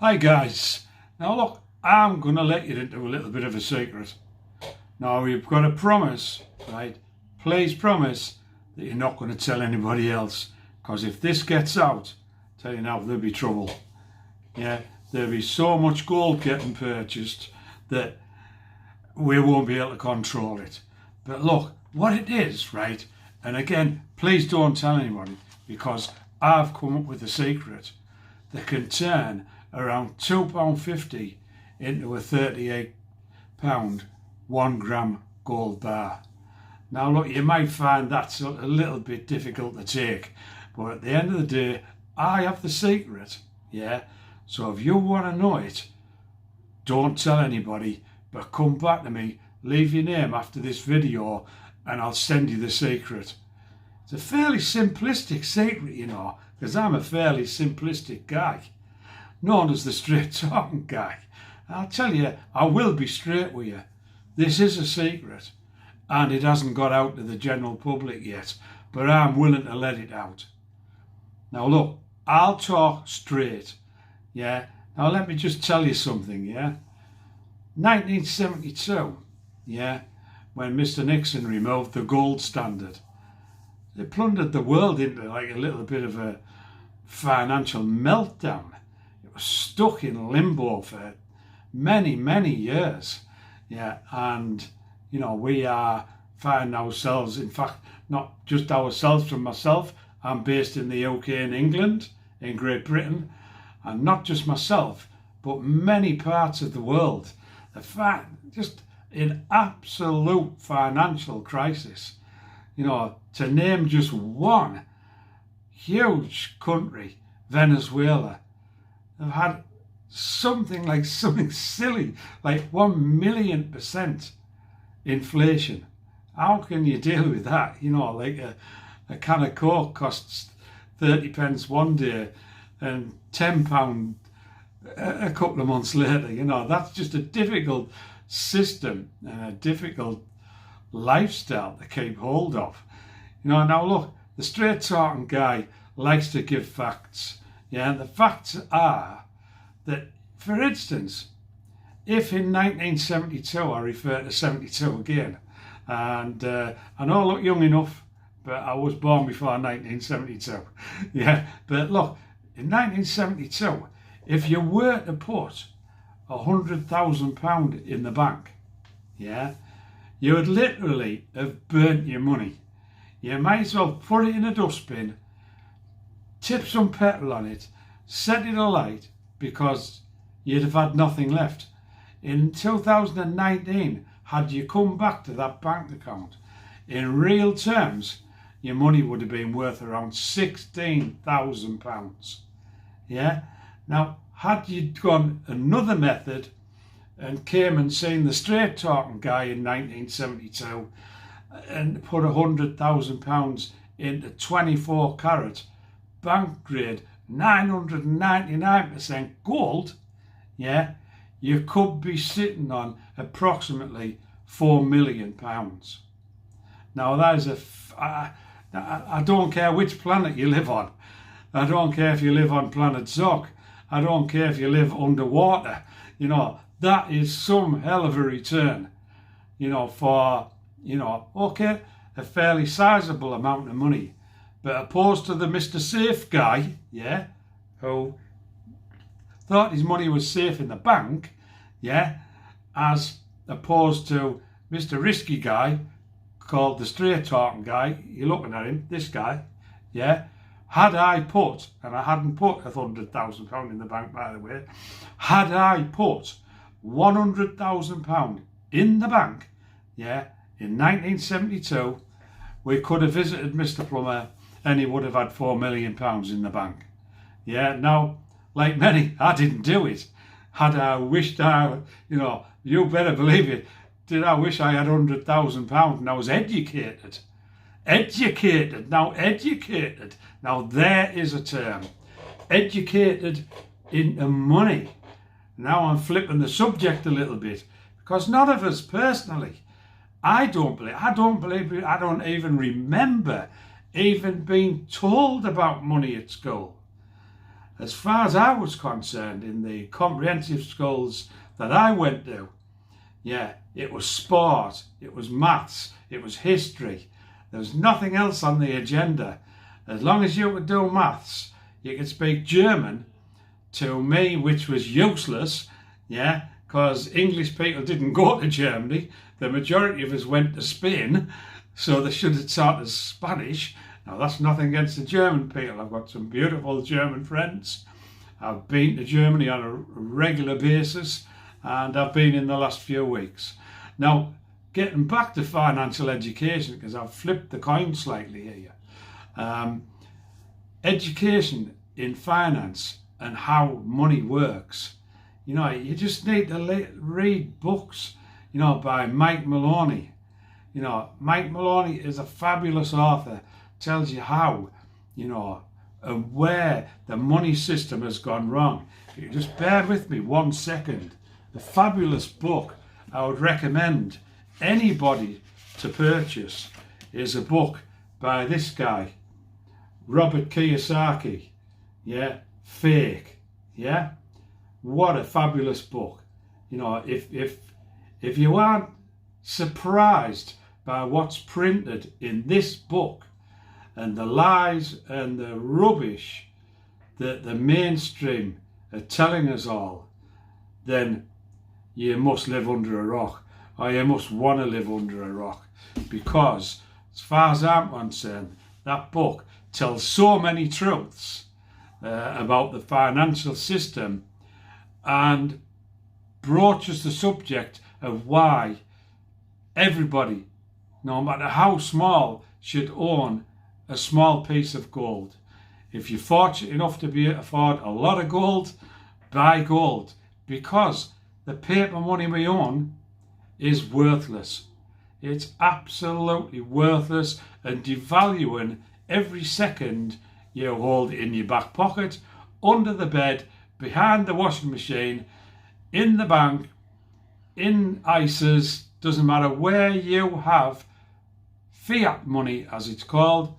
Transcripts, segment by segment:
Hi guys, now look, I'm going to let you into a little bit of a secret. Now you've got to promise, right, please promise that you're not going to tell anybody else, because if this gets out, I tell you now, there'll be trouble. Yeah, there'll be so much gold getting purchased that we won't be able to control it. But look, what it is, right, and again, please don't tell anybody, because I've come up with a secret that can turn around £2.50 into a £38 1 gram gold bar. Now look, you might find that's a little bit difficult to take, but at the end of the day, I have the secret, yeah? So if you want to know it, don't tell anybody, but come back to me, leave your name after this video, and I'll send you the secret. It's a fairly simplistic secret, you know, because I'm a fairly simplistic guy, known as the straight talking guy. I'll tell you, I will be straight with you. This is a secret, and it hasn't got out to the general public yet, but I'm willing to let it out. Now look, I'll talk straight, yeah? Now let me just tell you something, yeah? 1972, yeah, when Mr. Nixon removed the gold standard, they plundered the world into like a little bit of a financial meltdown. It was stuck in limbo for many, many years. Yeah, and you know, we are finding ourselves, in fact, not just ourselves, from myself, I'm based in the UK and England, in Great Britain, and not just myself, but many parts of the world, just in absolute financial crisis. You know, to name just one huge country, Venezuela, have had something silly, like 1,000,000% inflation. How can you deal with that? You know, like a can of Coke costs 30 pence one day and £10 a couple of months later. You know, that's just a difficult system and a difficult lifestyle to keep hold of. You know, now look, the straight talking guy likes to give facts. Yeah, and the facts are that, for instance, if in 1972, I refer to 72 again, and I know I look young enough, but I was born before 1972. Yeah, but look, in 1972, if you were to put £100,000 in the bank, yeah, you would literally have burnt your money. You might as well put it in a dustbin, tip some petrol on it, set it alight, because you'd have had nothing left. In 2019, had you come back to that bank account, in real terms, your money would have been worth around £16,000. Yeah? Now, had you gone another method and came and seen the straight talking guy in 1972 and put £100,000 into 24 carat bank grade 999% gold, yeah, you could be sitting on approximately £4 million. Now that is I don't care which planet you live on. I don't care if you live on planet Zog. I don't care if you live underwater. You know, that is some hell of a return, you know, for, you know, okay, a fairly sizable amount of money. But opposed to the Mr. Safe guy, yeah, who thought his money was safe in the bank, yeah, as opposed to Mr. Risky guy, called the straight talking guy, you're looking at him, this guy, yeah, had I put, and I hadn't put £100,000 in the bank, by the way, had I put £100,000 in the bank, yeah, in 1972, we could have visited Mr. Plumber and he would have had £4 million in the bank. Yeah, now, like many, I didn't do it. Had I wished you know, you better believe it, did I wish I had £100,000 and I was educated. Educated, now educated. Now there is a term. Educated into money. Now I'm flipping the subject a little bit, because none of us personally, I don't even remember even being told about money at school. as far as I was concerned, in the comprehensive schools that I went to, yeah, it was sport, it was maths, it was history. There was nothing else on the agenda. As long as you could do maths, you could speak German to me, which was useless, yeah, because English people didn't go to Germany. The majority of us went to Spain, so they should have taught us Spanish. Now, that's nothing against the German people. I've got some beautiful German friends. I've been to Germany on a regular basis, and I've been in the last few weeks. Now, getting back to financial education, because I've flipped the coin slightly here. Education in finance and how money works. You know, you just need to read books, you know, by Mike Maloney. You know, Mike Maloney is a fabulous author, tells you how, you know, and where the money system has gone wrong. If you just bear with me 1 second. A fabulous book I would recommend anybody to purchase is a book by this guy, Robert Kiyosaki. Yeah, Fake. Yeah, what a fabulous book. You know, if you aren't surprised by what's printed in this book and the lies and the rubbish that the mainstream are telling us all, then you must live under a rock, or you must want to live under a rock, because as far as I'm concerned, that book tells so many truths about the financial system and broaches the subject of why everybody, no matter how small, should own a small piece of gold. If you're fortunate enough to afford a lot of gold, buy gold, because the paper money we own is worthless. It's absolutely worthless and devaluing every second you hold it in your back pocket, under the bed, behind the washing machine, in the bank, in ISAs, doesn't matter where you have fiat money, as it's called,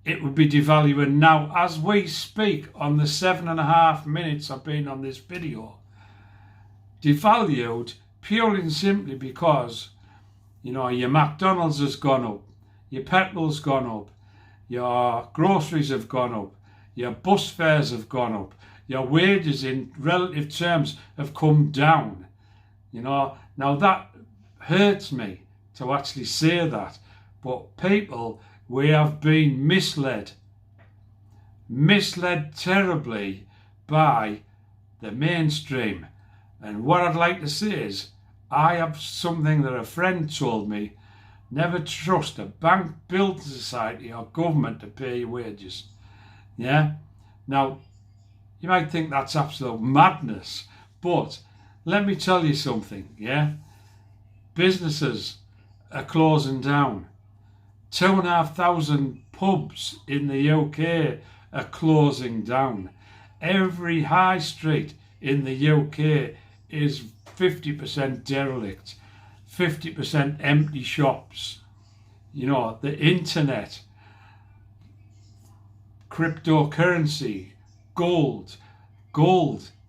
it would be devaluing now as we speak on the 7.5 minutes I've been on this video. Devalued purely and simply because, you know, your McDonald's has gone up, your petrol's gone up, your groceries have gone up, your bus fares have gone up, your wages in relative terms have come down. You know, now that hurts me to actually say that, but people, we have been misled terribly by the mainstream. And what I'd like to say is, I have something that a friend told me: never trust a bank, building society or government to pay your wages. Yeah? Now, you might think that's absolute madness, but let me tell you something, yeah? Businesses are closing down. 2,500 pubs in the UK are closing down. Every high street in the UK is 50% derelict, 50% empty shops. You know, the internet, cryptocurrency, gold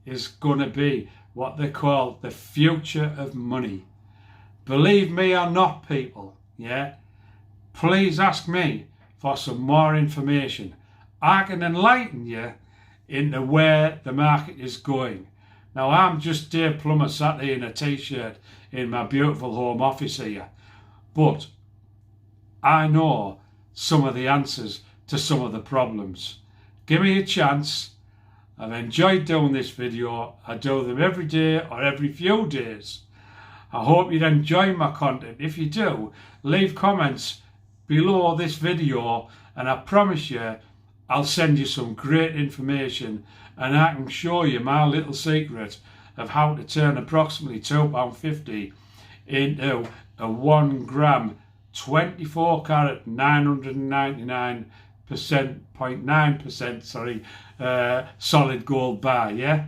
is going to be what they call the future of money. Believe me or not, people, yeah, please ask me for some more information. I can enlighten you into where the market is going. Now, I'm just Dave Plummer sat here in a t-shirt in my beautiful home office here, but I know some of the answers to some of the problems. Give me a chance. I've enjoyed doing this video. I do them every day or every few days. I hope you'd enjoy my content. If you do, leave comments below this video and I promise you I'll send you some great information, and I can show you my little secret of how to turn approximately £2.50 into a 1 gram 24 carat 999.9% solid gold bar. Yeah,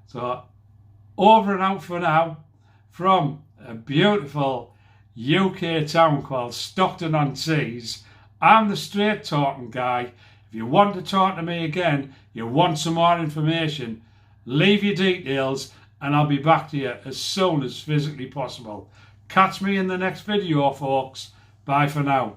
so over and out for now from a beautiful UK town called Stockton-on-Tees. I'm the straight talking guy. If you want to talk to me again, you want some more information, leave your details and I'll be back to you as soon as physically possible. Catch me in the next video, folks. Bye for now.